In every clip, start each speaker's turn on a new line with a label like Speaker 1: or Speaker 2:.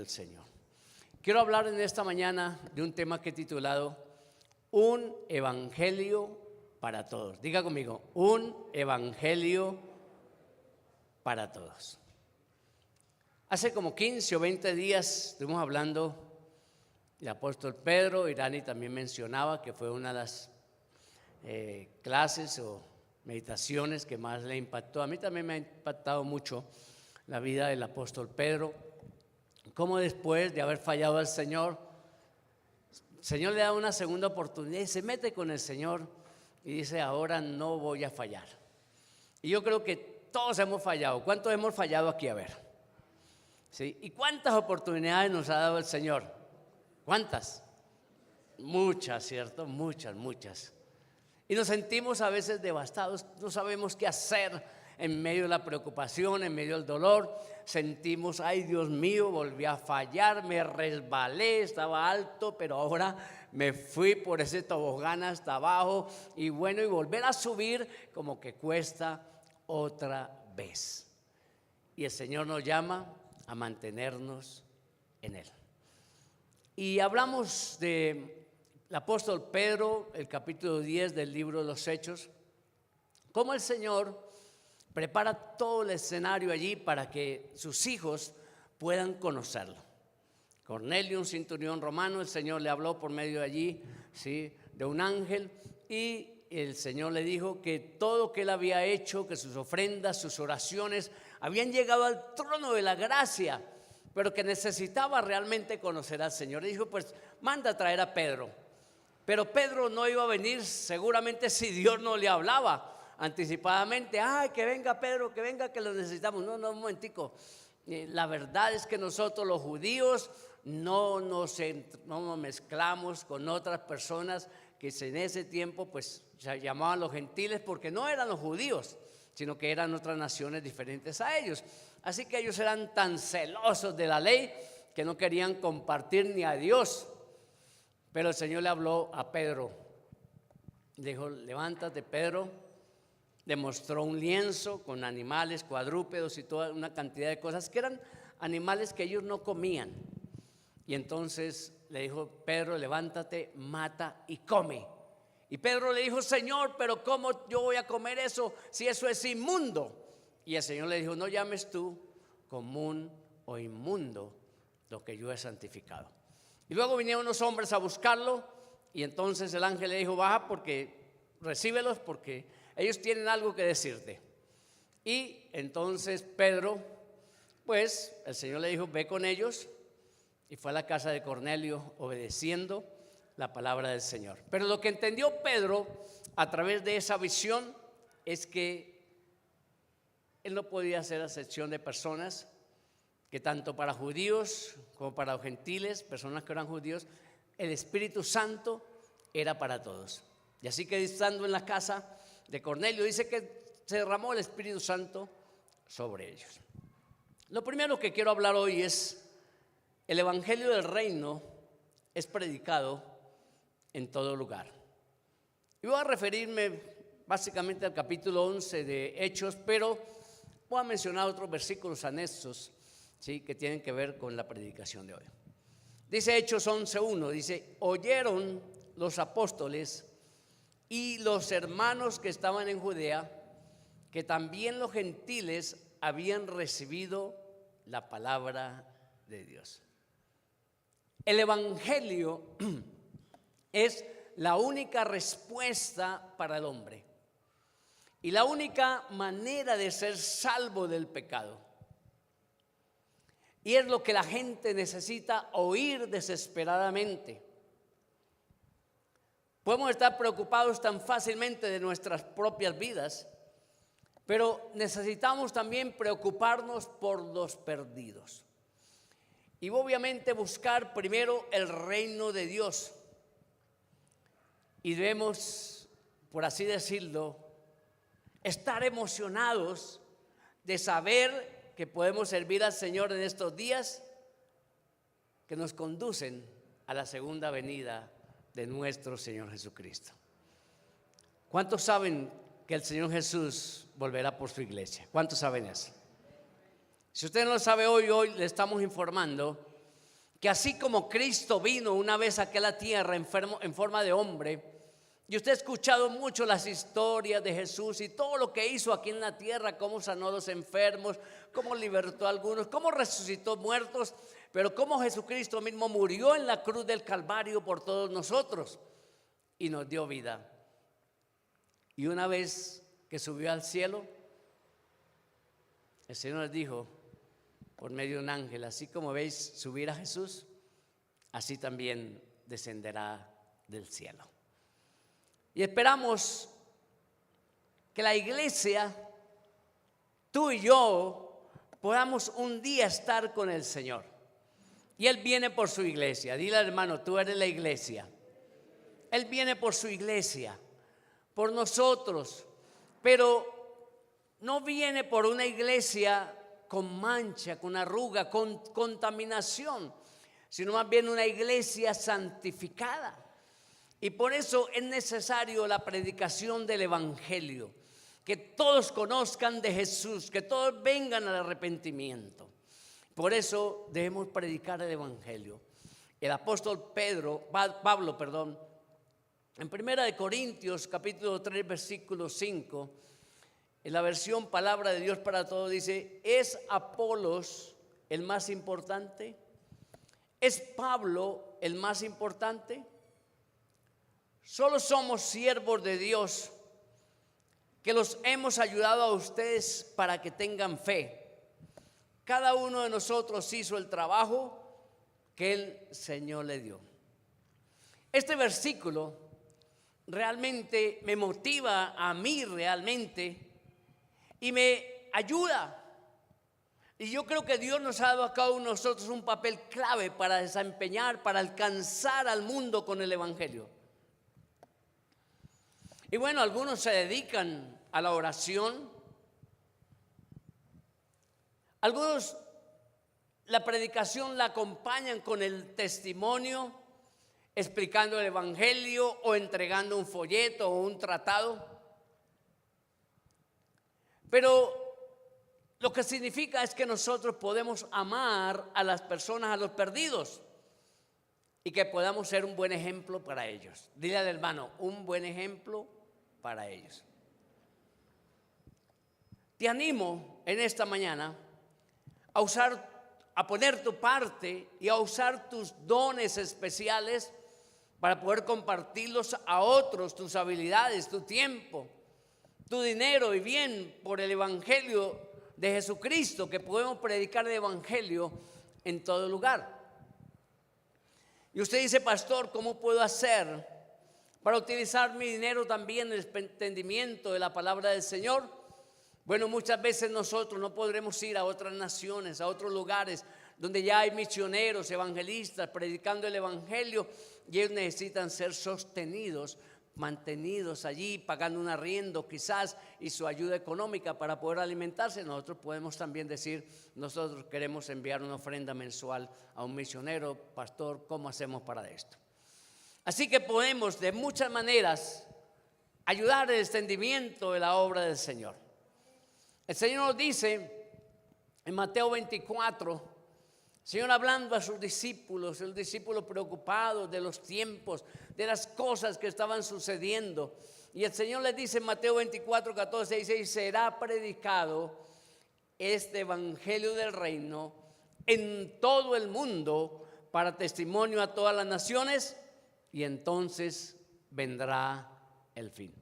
Speaker 1: el Señor. Quiero hablar en esta mañana de un tema que he titulado Un Evangelio para Todos. Diga conmigo, un Evangelio para todos. Hace como 15 o 20 días estuvimos hablando del apóstol Pedro. Irani también mencionaba que fue una de las clases o meditaciones que más le impactó. A mí también me ha impactado mucho la vida del apóstol Pedro. Cómo después de haber fallado al Señor, el Señor le da una segunda oportunidad y se mete con el Señor y dice: ahora no voy a fallar. Y yo creo que todos hemos fallado. ¿Cuántos hemos fallado aquí? A ver. ¿Sí? ¿Y cuántas oportunidades nos ha dado el Señor? ¿Cuántas? Muchas, ¿cierto? Muchas. Y nos sentimos a veces devastados, no sabemos qué hacer en medio de la preocupación, en medio del dolor. Sentimos: ay, Dios mío, volví a fallar, me resbalé, estaba alto, pero ahora me fui por ese tobogán hasta abajo. Y bueno, y volver a subir como que cuesta otra vez. Y el Señor nos llama a mantenernos en Él. Y hablamos del apóstol Pedro, el capítulo 10 del libro de los Hechos, cómo el Señor prepara todo el escenario allí para que sus hijos puedan conocerlo. Cornelio, un centurión romano, el Señor le habló por medio de allí, ¿sí?, de un ángel, y el Señor le dijo que todo lo que él había hecho, que sus ofrendas, sus oraciones habían llegado al trono de la gracia, pero que necesitaba realmente conocer al Señor. Y dijo: pues manda a traer a Pedro. Pero Pedro no iba a venir seguramente si Dios no le hablaba anticipadamente. Ay, que venga Pedro, que venga, que lo necesitamos. No, un momentico. La verdad es que nosotros los judíos no nos mezclamos con otras personas que en ese tiempo pues se llamaban los gentiles, porque no eran los judíos, sino que eran otras naciones diferentes a ellos. Así que ellos eran tan celosos de la ley que no querían compartir ni a Dios. Pero el Señor le habló a Pedro, le dijo: levántate, Pedro. Le mostró un lienzo con animales, cuadrúpedos y toda una cantidad de cosas que eran animales que ellos no comían. Y entonces le dijo: Pedro, levántate, mata y come. Y Pedro le dijo: Señor, pero ¿cómo yo voy a comer eso si eso es inmundo? Y el Señor le dijo: no llames tú común o inmundo lo que yo he santificado. Y luego vinieron unos hombres a buscarlo, y entonces el ángel le dijo: baja, porque recíbelos, porque ellos tienen algo que decirte. Y entonces Pedro, pues el Señor le dijo: ve con ellos. Y fue a la casa de Cornelio obedeciendo la palabra del Señor. Pero lo que entendió Pedro a través de esa visión es que él no podía hacer acepción de personas, que tanto para judíos como para los gentiles, personas que eran judíos, el Espíritu Santo era para todos. Y así que, estando en la casa de Cornelio, dice que se derramó el Espíritu Santo sobre ellos. Lo primero que quiero hablar hoy es: el Evangelio del Reino es predicado en todo lugar. Y voy a referirme básicamente al capítulo 11 de Hechos, pero voy a mencionar otros versículos anexos, ¿sí?, que tienen que ver con la predicación de hoy. Dice Hechos 11:1, dice: oyeron los apóstoles y los hermanos que estaban en Judea que también los gentiles habían recibido la palabra de Dios. El Evangelio es la única respuesta para el hombre y la única manera de ser salvo del pecado. Y es lo que la gente necesita oír desesperadamente. Podemos estar preocupados tan fácilmente de nuestras propias vidas, pero necesitamos también preocuparnos por los perdidos. Y obviamente buscar primero el reino de Dios. Y debemos, por así decirlo, estar emocionados de saber que podemos servir al Señor en estos días que nos conducen a la segunda venida de nuestro Señor Jesucristo. ¿Cuántos saben que el Señor Jesús volverá por su iglesia? ¿Cuántos saben eso? Si usted no lo sabe hoy le estamos informando que así como Cristo vino una vez aquí a la tierra en forma de hombre, y usted ha escuchado mucho las historias de Jesús y todo lo que hizo aquí en la tierra, cómo sanó a los enfermos, cómo libertó a algunos, cómo resucitó muertos, pero cómo Jesucristo mismo murió en la cruz del Calvario por todos nosotros y nos dio vida. Y una vez que subió al cielo, el Señor nos dijo por medio de un ángel: así como veis subir a Jesús, así también descenderá del cielo. Y esperamos que la iglesia, tú y yo, podamos un día estar con el Señor. Y Él viene por su iglesia. Dile al hermano: tú eres la iglesia. Él viene por su iglesia, por nosotros, pero no viene por una iglesia con mancha, con arruga, con contaminación, sino más bien una iglesia santificada. Y por eso es necesario la predicación del evangelio, que todos conozcan de Jesús, que todos vengan al arrepentimiento. Por eso debemos predicar el evangelio. El apóstol Pablo, en 1 Corintios capítulo 3 versículo 5, en la versión Palabra de Dios para Todos, dice: ¿es Apolos el más importante? ¿Es Pablo el más importante? Solo somos siervos de Dios, que los hemos ayudado a ustedes para que tengan fe. Cada uno de nosotros hizo el trabajo que el Señor le dio. Este versículo realmente me motiva a mí realmente y me ayuda. Y yo creo que Dios nos ha dado a cada uno de nosotros un papel clave para desempeñar, para alcanzar al mundo con el evangelio. Y bueno, algunos se dedican a la oración, algunos la predicación la acompañan con el testimonio, explicando el evangelio o entregando un folleto o un tratado. Pero lo que significa es que nosotros podemos amar a las personas, a los perdidos, y que podamos ser un buen ejemplo para ellos. Dile al hermano: un buen ejemplo para ellos. Te animo en esta mañana a poner tu parte y a usar tus dones especiales para poder compartirlos a otros, tus habilidades, tu tiempo, tu dinero y bien por el evangelio de Jesucristo, que podemos predicar el evangelio en todo lugar. Y usted dice: pastor, ¿cómo puedo hacer para utilizar mi dinero también en el entendimiento de la palabra del Señor? Bueno, muchas veces nosotros no podremos ir a otras naciones, a otros lugares donde ya hay misioneros, evangelistas predicando el evangelio, y ellos necesitan ser sostenidos, mantenidos allí, pagando un arriendo quizás y su ayuda económica para poder alimentarse. Nosotros podemos también decir: nosotros queremos enviar una ofrenda mensual a un misionero. Pastor, ¿cómo hacemos para esto? Así que podemos de muchas maneras ayudar el extendimiento de la obra del Señor. El Señor nos dice en Mateo 24, el Señor hablando a sus discípulos, el discípulo preocupado de los tiempos, de las cosas que estaban sucediendo. Y el Señor les dice en Mateo 24, 14, dice: será predicado este evangelio del reino en todo el mundo para testimonio a todas las naciones, y entonces vendrá el fin.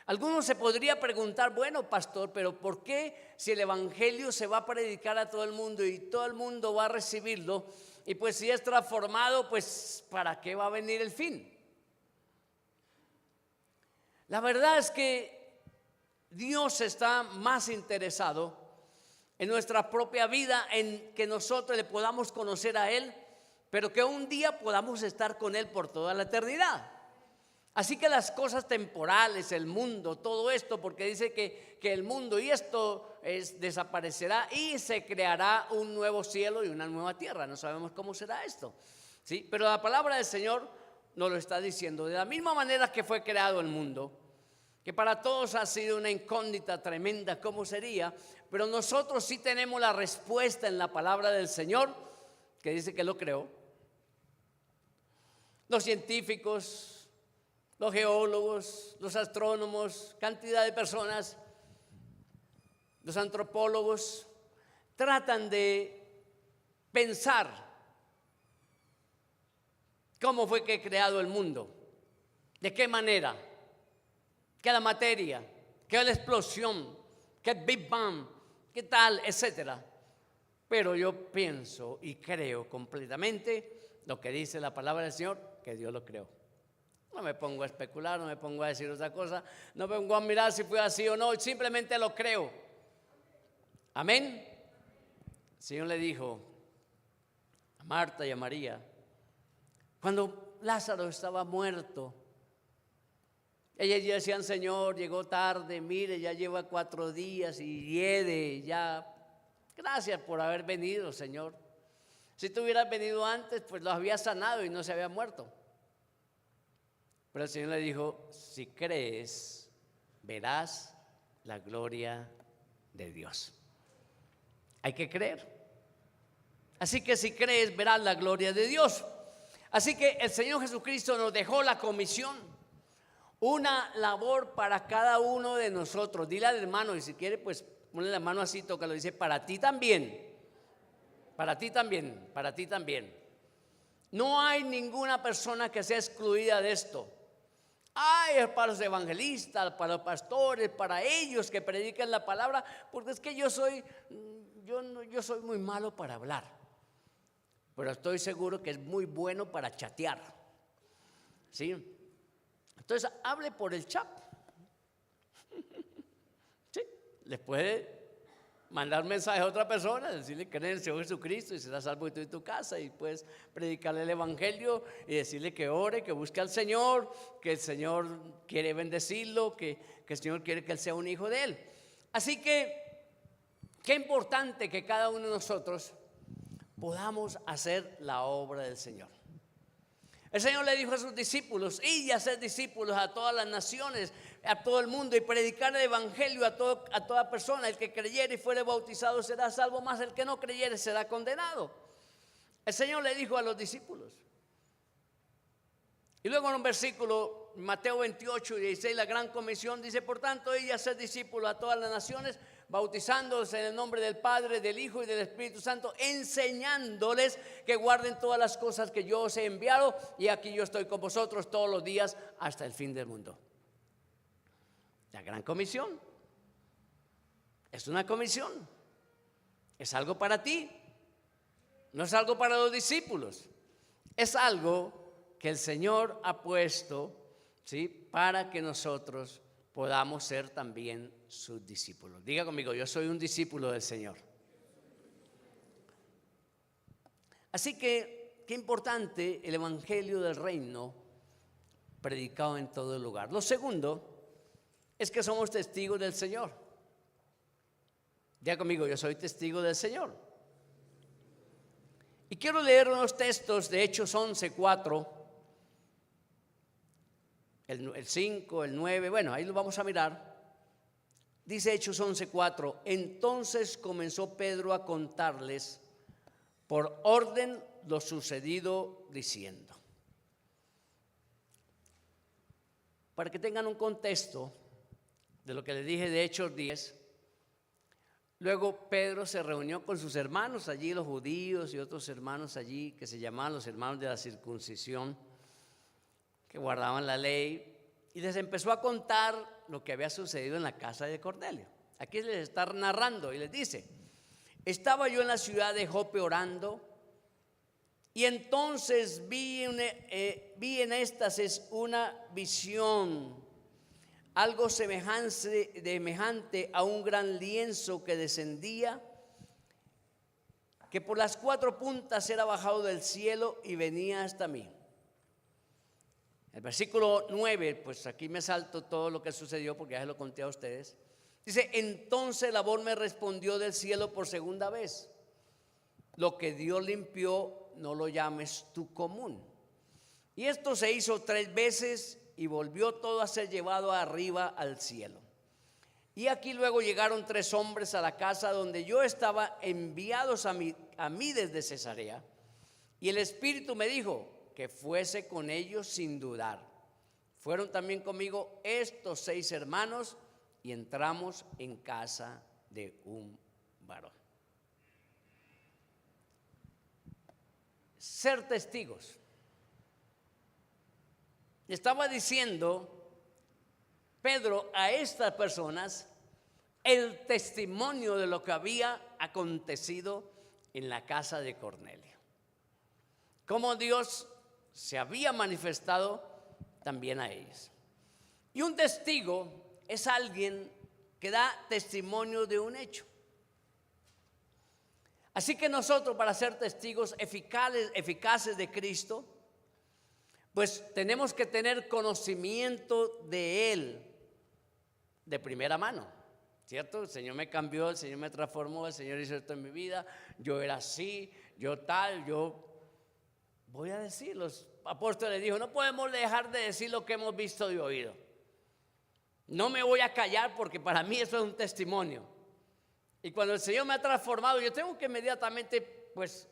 Speaker 1: Algunos se podría preguntar: bueno, pastor, pero ¿por qué si el evangelio se va a predicar a todo el mundo y todo el mundo va a recibirlo, y pues si es transformado, pues ¿para qué va a venir el fin? La verdad es que Dios está más interesado en nuestra propia vida, en que nosotros le podamos conocer a Él, pero que un día podamos estar con Él por toda la eternidad. Así que las cosas temporales, el mundo, todo esto, porque dice que el mundo y esto desaparecerá y se creará un nuevo cielo y una nueva tierra. No sabemos cómo será esto, ¿sí? Pero la palabra del Señor nos lo está diciendo. De la misma manera que fue creado el mundo, que para todos ha sido una incógnita tremenda cómo sería, pero nosotros sí tenemos la respuesta en la palabra del Señor. que dice que lo creó, los científicos, los geólogos, los astrónomos, cantidad de personas, los antropólogos, tratan de pensar cómo fue que creado el mundo, de qué manera, qué es la materia, qué es la explosión, qué es Big Bang, qué tal, etcétera. Pero yo pienso y creo completamente lo que dice la palabra del Señor, que Dios lo creó. No me pongo a especular, no me pongo a decir otra cosa, no me pongo a mirar si fue así o no, simplemente lo creo. Amén. El Señor le dijo a Marta y a María, cuando Lázaro estaba muerto, ellas ya decían: Señor, llegó tarde, mire, ya lleva 4 días y hiede, ya. Gracias por haber venido, Señor. Si tú hubieras venido antes, pues lo había sanado y no se había muerto. Pero el Señor le dijo: si crees, verás la gloria de Dios. Hay que creer. Así que si crees, verás la gloria de Dios. Así que el Señor Jesucristo nos dejó la comisión, una labor para cada uno de nosotros. Dile al hermano, y si quiere, pues ponle la mano así, tócalo, dice: para ti también, para ti también, para ti también. No hay ninguna persona que sea excluida de esto. Hay para los evangelistas, para los pastores, para ellos que predican la palabra, porque es que yo soy muy malo para hablar, pero estoy seguro que es muy bueno para chatear, ¿sí? Entonces hable por el chat, ¿sí? Le puede mandar mensaje a otra persona, decirle que cree en el Señor Jesucristo y será salvo tú y tu casa, y puedes predicarle el evangelio y decirle que ore, que busque al Señor, que el Señor quiere bendecirlo, que el Señor quiere que él sea un hijo de él. Así que qué importante que cada uno de nosotros podamos hacer la obra del Señor. El Señor le dijo a sus discípulos: id y haced discípulos a todas las naciones, a todo el mundo, y predicar el evangelio a toda persona. El que creyere y fuere bautizado será salvo, mas el que no creyere será condenado. El Señor le dijo a los discípulos. Y luego en un versículo, Mateo 28 y 16, la gran comisión dice: por tanto, id y haced discípulos a todas las naciones, bautizándolos en el nombre del Padre, del Hijo y del Espíritu Santo, enseñándoles que guarden todas las cosas que yo os he enviado, y aquí yo estoy con vosotros todos los días hasta el fin del mundo. La gran comisión es una comisión, es algo para ti, no es algo para los discípulos, es algo que el Señor ha puesto, ¿sí?, para que nosotros podamos ser también sus discípulos. Diga conmigo: yo soy un discípulo del Señor. Así que qué importante el evangelio del reino predicado en todo el lugar. Lo segundo es que somos testigos del Señor. Diga conmigo: yo soy testigo del Señor. Y quiero leer unos textos de Hechos 11:4, el 5, el 9, bueno, ahí lo vamos a mirar. Dice Hechos 11:4: entonces comenzó Pedro a contarles por orden lo sucedido, diciendo. Para que tengan un contexto de lo que les dije de Hechos 10, luego Pedro se reunió con sus hermanos allí, los judíos y otros hermanos allí que se llamaban los hermanos de la circuncisión, que guardaban la ley, y les empezó a contar lo que había sucedido en la casa de Cornelio. Aquí les está narrando y les dice: estaba yo en la ciudad de Jope orando, y entonces vi en éxtasis una visión, algo semejante a un gran lienzo que descendía, que por las 4 puntas era bajado del cielo y venía hasta mí. El versículo 9, pues aquí me salto todo lo que sucedió porque ya se lo conté a ustedes. Dice: entonces la voz me respondió del cielo por segunda vez: lo que Dios limpió, no lo llames tú común. Y esto se hizo 3 veces y volvió todo a ser llevado arriba al cielo. Y aquí luego llegaron 3 hombres a la casa donde yo estaba, enviados a mí desde Cesarea. Y el Espíritu me dijo que fuese con ellos sin dudar. Fueron también conmigo estos 6 hermanos y entramos en casa de un varón. Ser testigos. Estaba diciendo Pedro a estas personas el testimonio de lo que había acontecido en la casa de Cornelio. Cómo Dios se había manifestado también a ellos. Y un testigo es alguien que da testimonio de un hecho. Así que nosotros, para ser testigos eficaces de Cristo, pues tenemos que tener conocimiento de Él de primera mano, ¿cierto? El Señor me cambió, el Señor me transformó, el Señor hizo esto en mi vida, yo era así, yo tal, yo voy a decir. Los apóstoles dijo, no podemos dejar de decir lo que hemos visto y oído. No me voy a callar porque para mí eso es un testimonio. Y cuando el Señor me ha transformado, yo tengo que inmediatamente pues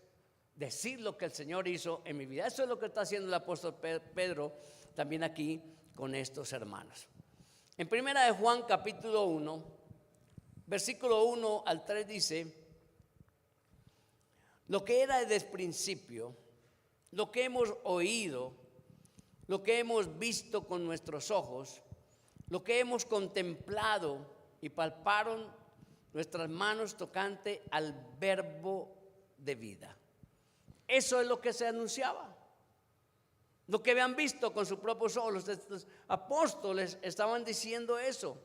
Speaker 1: decir lo que el Señor hizo en mi vida. Eso es lo que está haciendo el apóstol Pedro también aquí con estos hermanos. En primera de Juan capítulo 1, versículo 1 al 3 dice: lo que era desde el principio, lo que hemos oído, lo que hemos visto con nuestros ojos, lo que hemos contemplado y palparon nuestras manos tocante al verbo de vida. Eso es lo que se anunciaba, lo que habían visto con sus propios ojos. Los apóstoles estaban diciendo eso.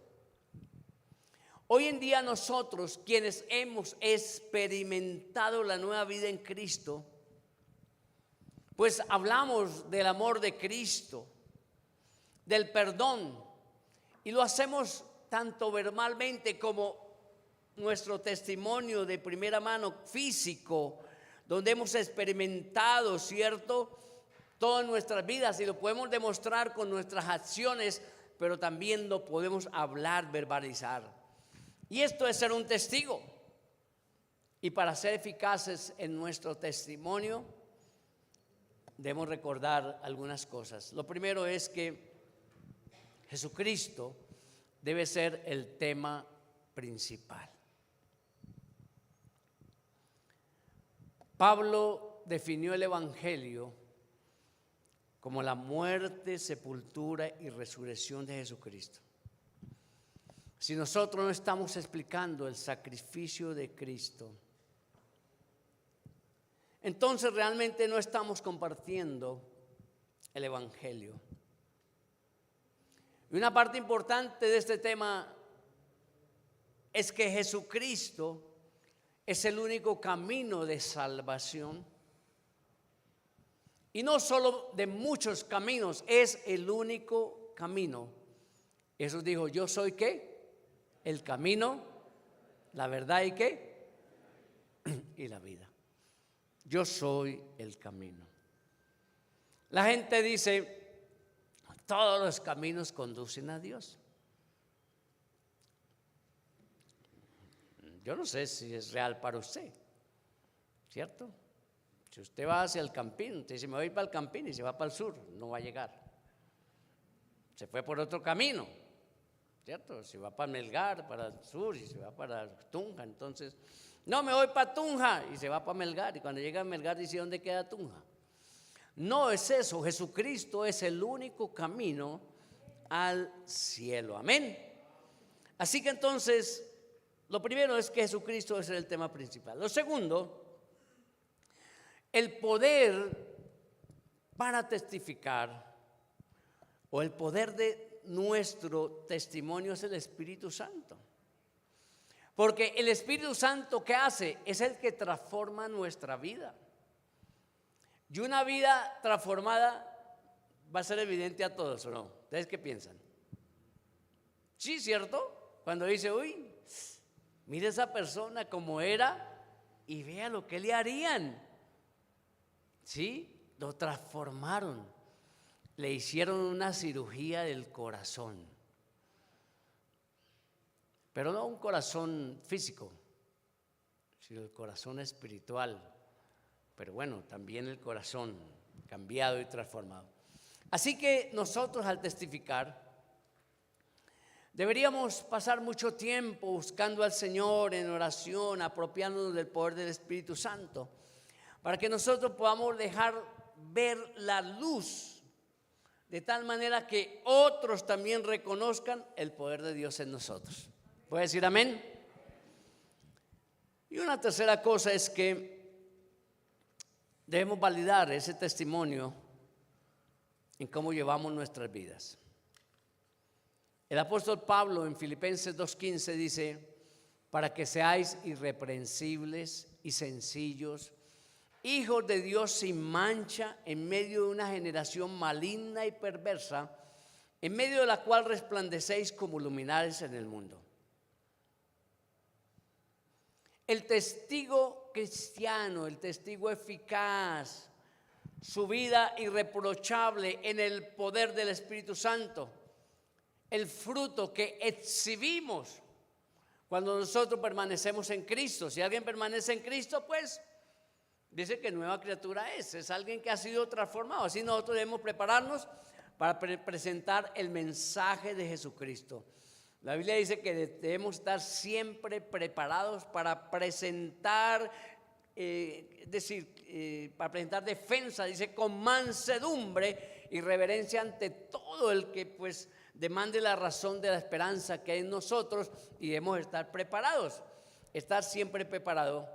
Speaker 1: Hoy en día nosotros, quienes hemos experimentado la nueva vida en Cristo, pues hablamos del amor de Cristo, del perdón, y lo hacemos tanto verbalmente como nuestro testimonio de primera mano físico, donde hemos experimentado, ¿cierto?, todas nuestras vidas, y lo podemos demostrar con nuestras acciones, pero también lo podemos hablar, verbalizar. Y esto es ser un testigo. Y para ser eficaces en nuestro testimonio, debemos recordar algunas cosas. Lo primero es que Jesucristo debe ser el tema principal. Pablo definió el Evangelio como la muerte, sepultura y resurrección de Jesucristo. Si nosotros no estamos explicando el sacrificio de Cristo, entonces realmente no estamos compartiendo el Evangelio. Y una parte importante de este tema es que Jesucristo es el único camino de salvación. Y no solo de muchos caminos, es el único camino. Jesús dijo, yo soy ¿qué? El camino, la verdad y ¿qué? Y la vida. Yo soy el camino. La gente dice, todos los caminos conducen a Dios. Yo no sé si es real para usted, ¿cierto? Si usted va hacia el Campín, usted dice, me voy para el Campín, y se va para el sur, no va a llegar. Se fue por otro camino, ¿cierto? Si va para Melgar, para el sur, y se va para Tunja, entonces, no, me voy para Tunja, y se va para Melgar, y cuando llega a Melgar dice, ¿dónde queda Tunja? No es eso, Jesucristo es el único camino al cielo, amén. Así que entonces, lo primero es que Jesucristo es el tema principal. Lo segundo, el poder para testificar, o el poder de nuestro testimonio, es el Espíritu Santo. Porque el Espíritu Santo, ¿qué hace? Es el que transforma nuestra vida. Y una vida transformada va a ser evidente a todos, ¿o no? ¿Ustedes qué piensan? Sí, ¿cierto? Cuando dice, uy, mire esa persona como era y vea lo que le harían. Sí, lo transformaron. Le hicieron una cirugía del corazón. Pero no un corazón físico, sino el corazón espiritual. pero bueno, también el corazón cambiado y transformado. Así que nosotros al testificar deberíamos pasar mucho tiempo buscando al Señor en oración, apropiándonos del poder del Espíritu Santo, para que nosotros podamos dejar ver la luz, de tal manera que otros también reconozcan el poder de Dios en nosotros. ¿Puede decir amén? Y una tercera cosa es que debemos validar ese testimonio en cómo llevamos nuestras vidas. El apóstol Pablo en Filipenses 2:15 dice: para que seáis irreprensibles y sencillos, hijos de Dios sin mancha, en medio de una generación maligna y perversa, en medio de la cual resplandecéis como luminares en el mundo. El testigo cristiano, el testigo eficaz, su vida irreprochable en el poder del Espíritu Santo, el fruto que exhibimos cuando nosotros permanecemos en Cristo. Si alguien permanece en Cristo, pues dice que nueva criatura es alguien que ha sido transformado. Así nosotros debemos prepararnos para presentar el mensaje de Jesucristo. La Biblia dice que debemos estar siempre preparados para presentar, para presentar defensa, dice, con mansedumbre y reverencia ante todo el que pues demande la razón de la esperanza que hay en nosotros, y debemos estar preparados. Estar siempre preparado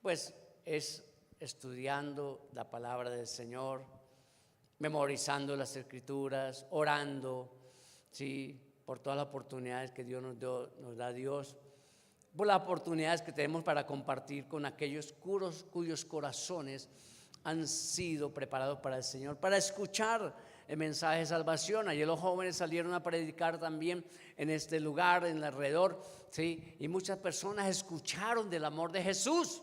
Speaker 1: pues es estudiando la palabra del Señor, memorizando las Escrituras, orando, ¿sí?, por todas las oportunidades que Dios nos da Dios, por las oportunidades que tenemos para compartir con aquellos cuyos corazones han sido preparados para el Señor, para escuchar el mensaje de salvación. Ayer los jóvenes salieron a predicar también en este lugar, en el alrededor, ¿sí?, y muchas personas escucharon del amor de Jesús.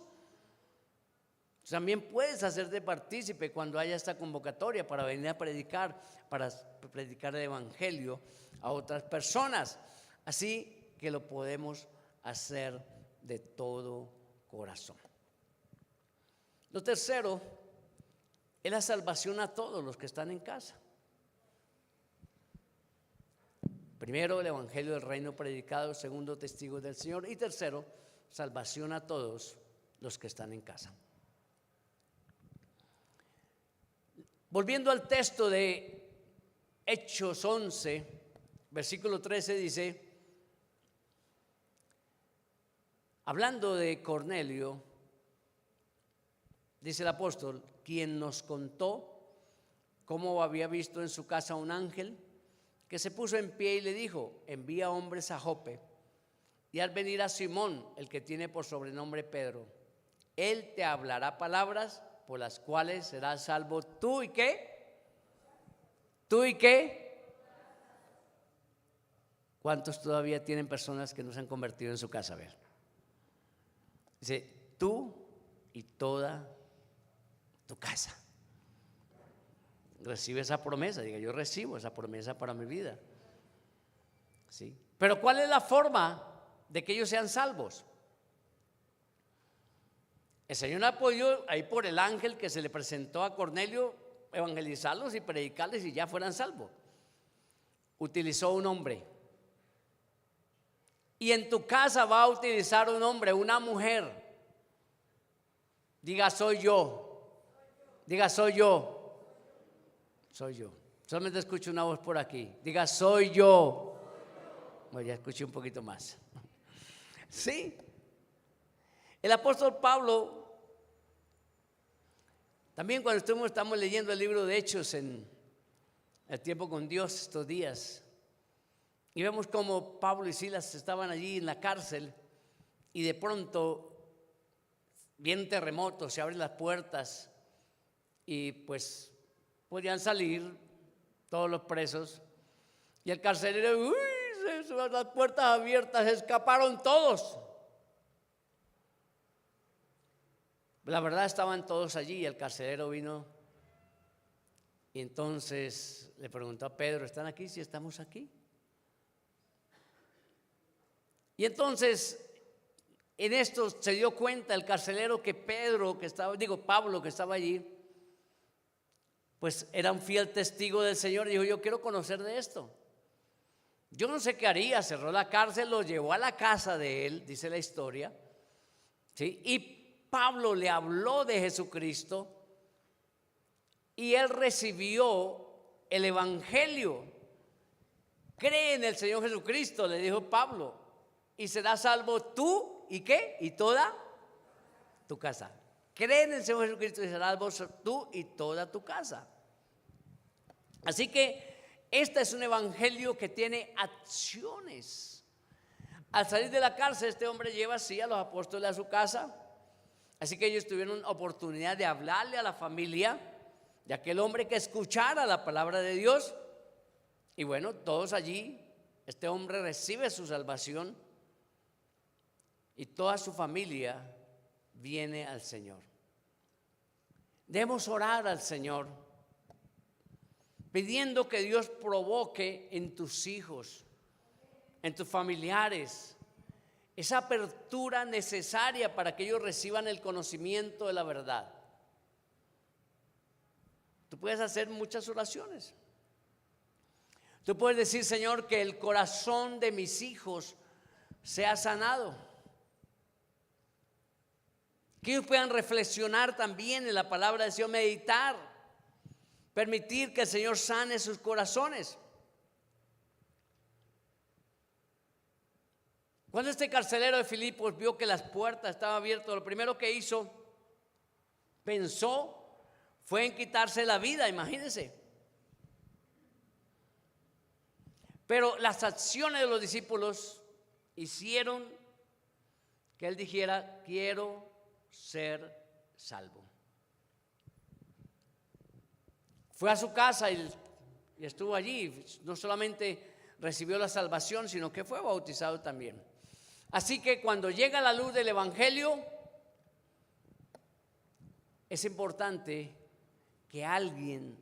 Speaker 1: También puedes hacerte partícipe cuando haya esta convocatoria para venir a predicar, para predicar el evangelio a otras personas. Así que lo podemos hacer de todo corazón. Lo tercero es la salvación a todos los que están en casa. Primero, el evangelio del reino predicado. Segundo, testigos del Señor. Y tercero, salvación a todos los que están en casa. Volviendo al texto de Hechos 11, versículo 13, dice, hablando de Cornelio, dice el apóstol, quien nos contó cómo había visto en su casa un ángel que se puso en pie y le dijo: envía hombres a Jope y haz venir a Simón, el que tiene por sobrenombre Pedro. Él te hablará palabras por las cuales serás salvo tú y ¿qué? ¿Tú y qué? ¿Cuántos todavía tienen personas que no se han convertido en su casa? A ver, dice, tú y toda tu casa. Recibe esa promesa. Diga, yo recibo esa promesa para mi vida, ¿sí? Pero ¿cuál es la forma de que ellos sean salvos? El Señor no ha podido, ahí por el ángel que se le presentó a Cornelio, evangelizarlos y predicarles y ya fueran salvos. Utilizó un hombre. Y en tu casa va a utilizar un hombre, una mujer. Diga, soy yo. Diga, soy yo. Soy yo. Solamente escucho una voz por aquí. Diga, soy yo. Bueno, ya escuché un poquito más. Sí. El apóstol Pablo, también cuando estamos leyendo el libro de Hechos en el tiempo con Dios estos días, y vemos como Pablo y Silas estaban allí en la cárcel y de pronto viene terremoto, se abren las puertas y pues podían salir todos los presos, y el carcelero, las puertas abiertas, escaparon todos. La verdad, estaban todos allí y el carcelero vino y entonces le preguntó a Pedro, ¿están aquí? Sí, estamos aquí. Y entonces En esto se dio cuenta el carcelero que Pablo que estaba allí, pues era un fiel testigo del Señor. Dijo: yo quiero conocer de esto. Yo no sé qué haría. Cerró la cárcel, lo llevó a la casa de él, dice la historia, ¿sí? Y Pablo le habló de Jesucristo y él recibió el evangelio. Cree en el Señor Jesucristo, le dijo Pablo, y serás salvo tú y ¿qué? Y toda tu casa. Cree en el Señor Jesucristo y serás salvo tú y toda tu casa. Así que este es un evangelio que tiene acciones. Al salir de la cárcel, este hombre lleva así a los apóstoles a su casa. Así que ellos tuvieron oportunidad de hablarle a la familia de aquel hombre que escuchara la palabra de Dios. Y bueno, todos allí, este hombre recibe su salvación y toda su familia viene al Señor. Debemos orar al Señor, pidiendo que Dios provoque en tus hijos, en tus familiares, esa apertura necesaria para que ellos reciban el conocimiento de la verdad. Tú puedes hacer muchas oraciones. Tú puedes decir: Señor, que el corazón de mis hijos sea sanado. Que ellos puedan reflexionar también en la palabra del Señor, meditar, permitir que el Señor sane sus corazones. Cuando este carcelero de Filipos vio que las puertas estaban abiertas, lo primero que hizo, pensó, fue en quitarse la vida, imagínense. Pero las acciones de los discípulos hicieron que él dijera: quiero ser salvo. Fue a su casa y estuvo allí. No solamente recibió la salvación, sino que fue bautizado también. Así que cuando llega la luz del evangelio, es importante que alguien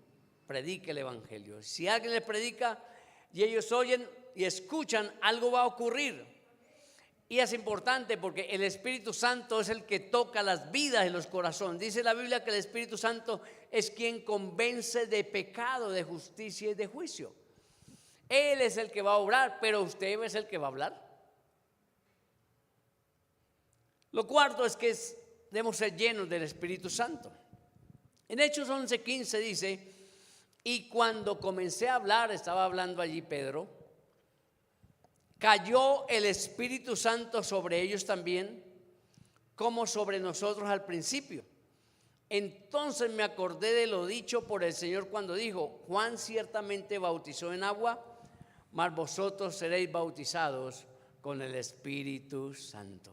Speaker 1: predique el evangelio. Si alguien les predica y ellos oyen y escuchan, algo va a ocurrir. Y es importante porque el Espíritu Santo es el que toca las vidas y los corazones. Dice la Biblia que el Espíritu Santo es quien convence de pecado, de justicia y de juicio. Él es el que va a obrar, pero usted es el que va a hablar. Lo cuarto es que debemos ser llenos del Espíritu Santo. En Hechos 11:15 dice: y cuando comencé a hablar, estaba hablando allí Pedro, cayó el Espíritu Santo sobre ellos también, como sobre nosotros al principio. Entonces me acordé de lo dicho por el Señor cuando dijo: Juan ciertamente bautizó en agua, mas vosotros seréis bautizados con el Espíritu Santo.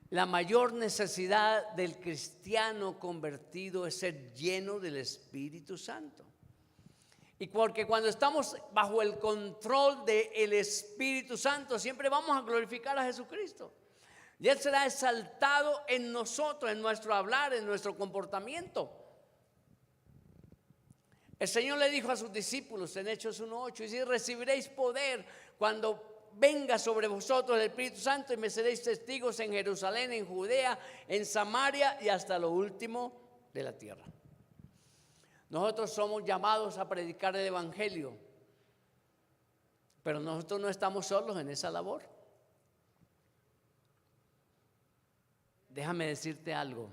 Speaker 1: La mayor necesidad del cristiano convertido es ser lleno del Espíritu Santo. Y porque cuando estamos bajo el control del Espíritu Santo, siempre vamos a glorificar a Jesucristo. Y Él será exaltado en nosotros, en nuestro hablar, en nuestro comportamiento. El Señor le dijo a sus discípulos en Hechos 1:8: y si recibiréis poder cuando venga sobre vosotros el Espíritu Santo, y me seréis testigos en Jerusalén, en Judea, en Samaria y hasta lo último de la tierra. Nosotros somos llamados a predicar el evangelio, pero nosotros no estamos solos en esa labor. Déjame decirte algo,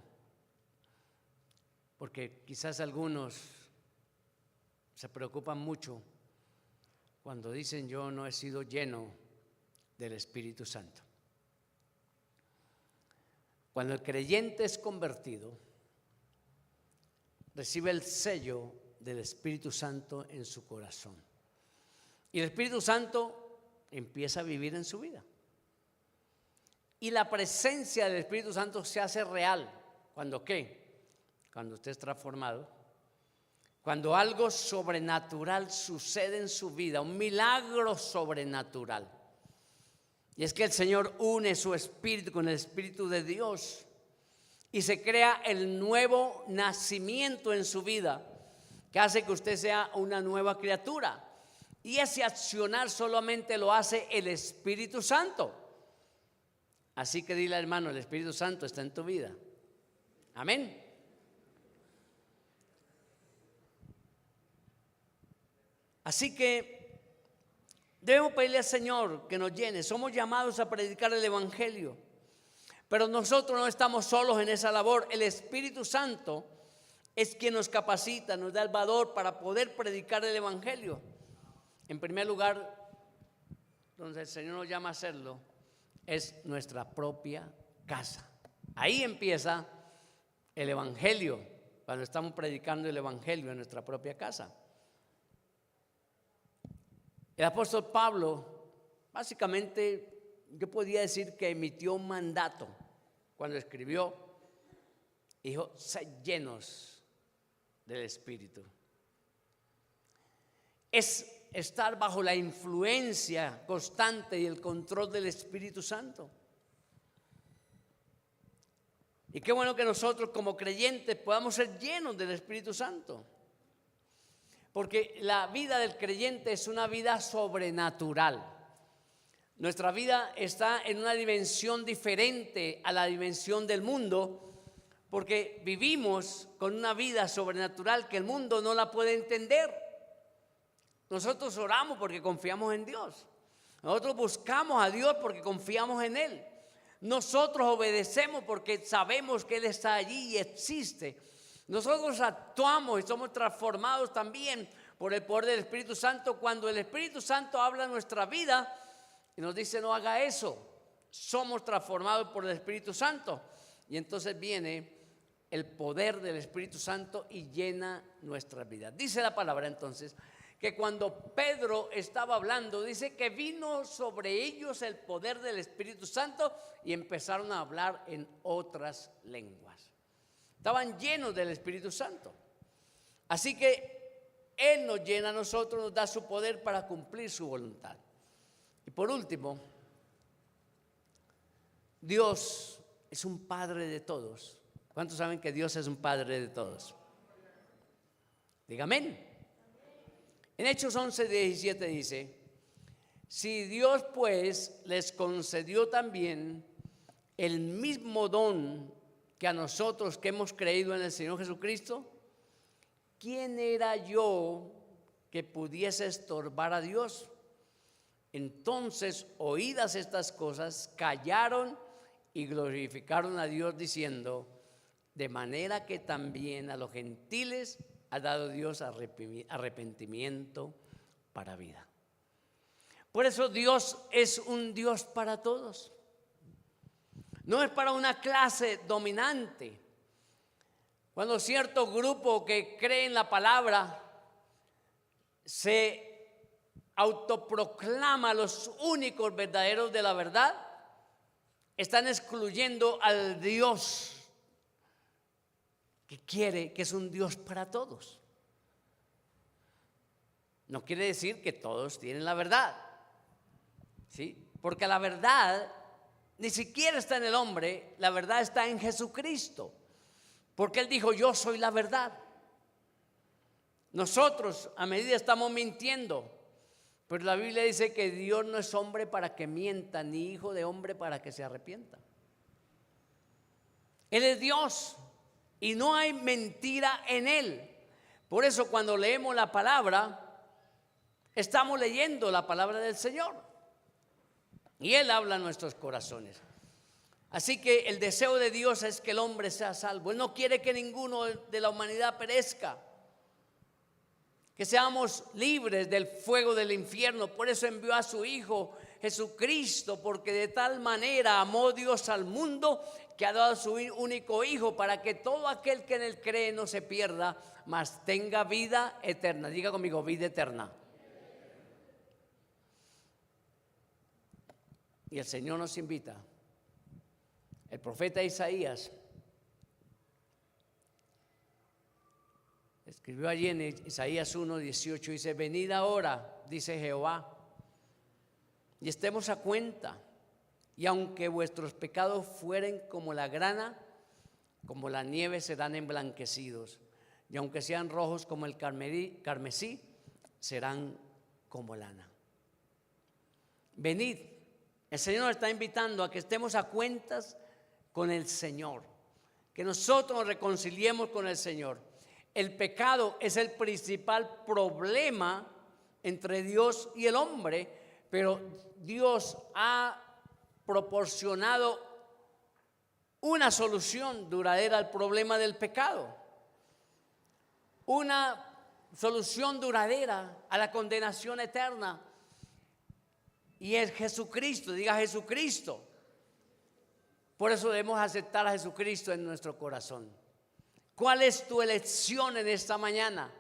Speaker 1: porque quizás algunos se preocupan mucho cuando dicen: yo no he sido lleno del Espíritu Santo. Cuando el creyente es convertido, recibe el sello del Espíritu Santo en su corazón. Y el Espíritu Santo empieza a vivir en su vida. Y la presencia del Espíritu Santo se hace real. ¿Cuándo qué? Cuando usted es transformado. Cuando algo sobrenatural sucede en su vida, un milagro sobrenatural. Y es que el Señor une su espíritu con el Espíritu de Dios y se crea el nuevo nacimiento en su vida, que hace que usted sea una nueva criatura. Y ese accionar solamente lo hace el Espíritu Santo. Así que dile, hermano, el Espíritu Santo está en tu vida. Amén. Así que debemos pedirle al Señor que nos llene. Somos llamados a predicar el Evangelio, pero nosotros no estamos solos en esa labor. El Espíritu Santo es quien nos capacita, nos da el valor para poder predicar el Evangelio. En primer lugar, donde el Señor nos llama a hacerlo, es nuestra propia casa. Ahí empieza el Evangelio, cuando estamos predicando el Evangelio en nuestra propia casa. El apóstol Pablo, básicamente, yo podría decir que emitió un mandato cuando escribió, dijo, sed llenos del Espíritu. Es estar bajo la influencia constante y el control del Espíritu Santo. Y qué bueno que nosotros como creyentes podamos ser llenos del Espíritu Santo. Porque la vida del creyente es una vida sobrenatural. Nuestra vida está en una dimensión diferente a la dimensión del mundo, porque vivimos con una vida sobrenatural que el mundo no la puede entender. Nosotros oramos porque confiamos en Dios. Nosotros buscamos a Dios porque confiamos en Él. Nosotros obedecemos porque sabemos que Él está allí y existe. Nosotros actuamos y somos transformados también por el poder del Espíritu Santo cuando el Espíritu Santo habla en nuestra vida y nos dice no haga eso. Somos transformados por el Espíritu Santo y entonces viene el poder del Espíritu Santo y llena nuestras vidas. Dice la palabra entonces que cuando Pedro estaba hablando, dice que vino sobre ellos el poder del Espíritu Santo y empezaron a hablar en otras lenguas. Estaban llenos del Espíritu Santo. Así que Él nos llena a nosotros, nos da su poder para cumplir su voluntad. Y por último, Dios es un Padre de todos. ¿Cuántos saben que Dios es un Padre de todos? Diga amén. En Hechos 11:17 dice, si Dios pues les concedió también el mismo don que a nosotros que hemos creído en el Señor Jesucristo, ¿quién era yo que pudiese estorbar a Dios? Entonces, oídas estas cosas, callaron y glorificaron a Dios diciendo, de manera que también a los gentiles ha dado Dios arrepentimiento para vida. Por eso Dios es un Dios para todos. No es para una clase dominante. Cuando cierto grupo que cree en la palabra se autoproclama los únicos verdaderos de la verdad, están excluyendo al Dios que quiere, que es un Dios para todos. No quiere decir que todos tienen la verdad, ¿sí? Porque la verdad ni siquiera está en el hombre, la verdad está en Jesucristo. Porque Él dijo, yo soy la verdad. Nosotros a medida estamos mintiendo, pero la Biblia dice que Dios no es hombre para que mienta, ni hijo de hombre para que se arrepienta. Él es Dios y no hay mentira en Él. Por eso cuando leemos la palabra, estamos leyendo la palabra del Señor. Y Él habla en nuestros corazones. Así que el deseo de Dios es que el hombre sea salvo. Él no quiere que ninguno de la humanidad perezca, que seamos libres del fuego del infierno. Por eso envió a su Hijo Jesucristo, porque de tal manera amó Dios al mundo que ha dado a su único Hijo para que todo aquel que en Él cree no se pierda, mas tenga vida eterna. Diga conmigo, vida eterna. Y el Señor nos invita. El profeta Isaías escribió allí en Isaías 1:18, dice, venid ahora, dice Jehová, y estemos a cuenta, y aunque vuestros pecados fueren como la grana, como la nieve serán emblanquecidos, y aunque sean rojos como el carmesí, serán como lana. Venid, El Señor nos está invitando a que estemos a cuentas con el Señor, que nosotros nos reconciliemos con el Señor. El pecado es el principal problema entre Dios y el hombre, pero Dios ha proporcionado una solución duradera al problema del pecado, una solución duradera a la condenación eterna, y es Jesucristo. Diga Jesucristo. Por eso debemos aceptar a Jesucristo en nuestro corazón. ¿Cuál es tu elección en esta mañana?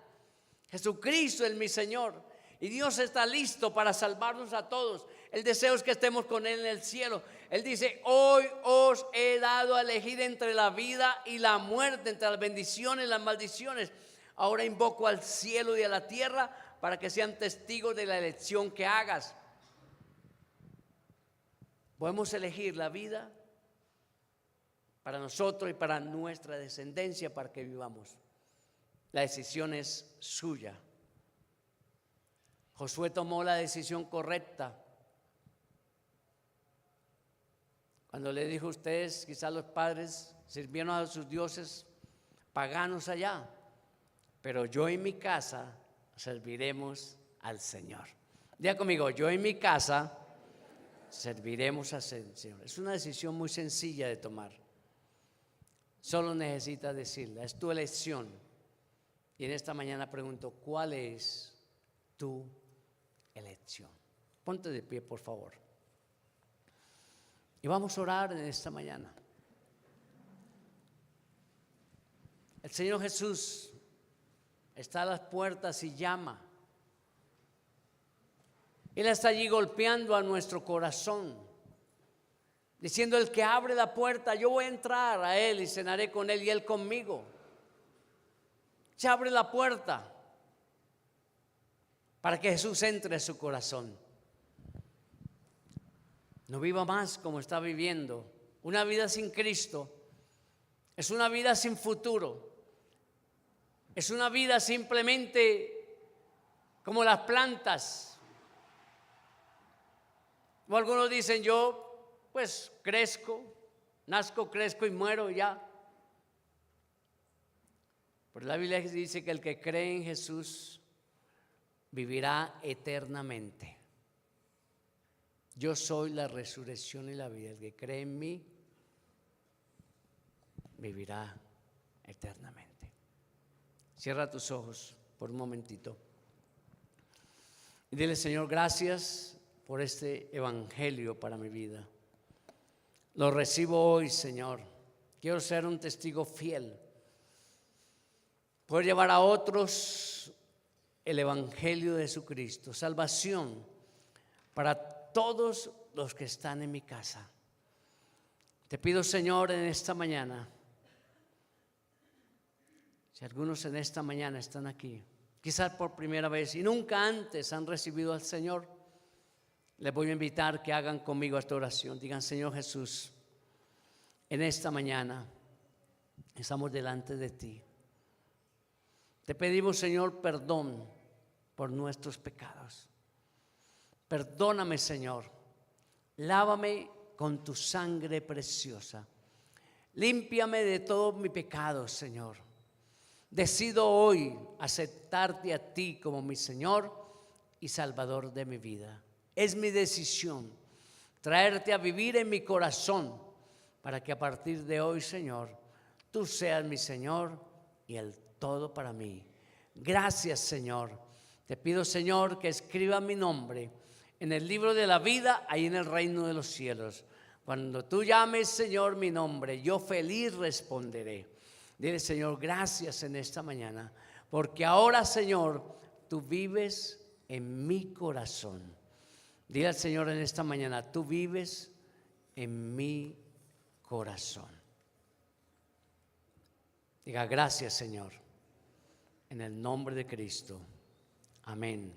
Speaker 1: Jesucristo es mi Señor, y Dios está listo para salvarnos a todos. El deseo es que estemos con Él en el cielo. Él dice: hoy os he dado a elegir entre la vida y la muerte, entre las bendiciones y las maldiciones. Ahora invoco al cielo y a la tierra para que sean testigos de la elección que hagas. Podemos elegir la vida para nosotros y para nuestra descendencia, para que vivamos. La decisión es suya. Josué tomó la decisión correcta cuando le dijo: ustedes, quizás los padres, sirvieron a sus dioses paganos allá, pero yo y mi casa serviremos al Señor. Diga conmigo: yo y mi casa serviremos al Señor. Es una decisión muy sencilla de tomar. Solo necesitas decirla. Es tu elección. Y en esta mañana pregunto: ¿cuál es tu elección? Ponte de pie, por favor. Y vamos a orar en esta mañana. El Señor Jesús está a las puertas y llama. Él está allí golpeando a nuestro corazón, diciendo: el que abre la puerta, yo voy a entrar a Él y cenaré con Él y Él conmigo. Se abre la puerta para que Jesús entre a su corazón. No viva más como está viviendo. Una vida sin Cristo es una vida sin futuro. Es una vida simplemente como las plantas. O algunos dicen: yo pues crezco, nazco, crezco y muero ya. Pero la Biblia dice que el que cree en Jesús vivirá eternamente. Yo soy la resurrección y la vida. El que cree en mí vivirá eternamente. Cierra tus ojos por un momentito y dile: Señor, gracias por este evangelio para mi vida. Lo recibo hoy, Señor. Quiero ser un testigo fiel, poder llevar a otros el evangelio de Jesucristo, salvación para todos los que están en mi casa. Te pido, Señor, en esta mañana, si algunos en esta mañana están aquí, quizás por primera vez y nunca antes han recibido al Señor, les voy a invitar que hagan conmigo esta oración. Digan: Señor Jesús, en esta mañana estamos delante de ti. Te pedimos, Señor, perdón por nuestros pecados. Perdóname, Señor. Lávame con tu sangre preciosa. Límpiame de todo mi pecado, Señor. Decido hoy aceptarte a ti como mi Señor y Salvador de mi vida. Es mi decisión traerte a vivir en mi corazón para que a partir de hoy, Señor, tú seas mi Señor y el todo para mí. Gracias, Señor. Te pido, Señor, que escriba mi nombre en el libro de la vida, ahí en el reino de los cielos. Cuando tú llames, Señor, mi nombre, yo feliz responderé. Dile: Señor, gracias en esta mañana, porque ahora, Señor, tú vives en mi corazón. Dile al Señor en esta mañana: tú vives en mi corazón. Diga: gracias, Señor, en el nombre de Cristo. Amén.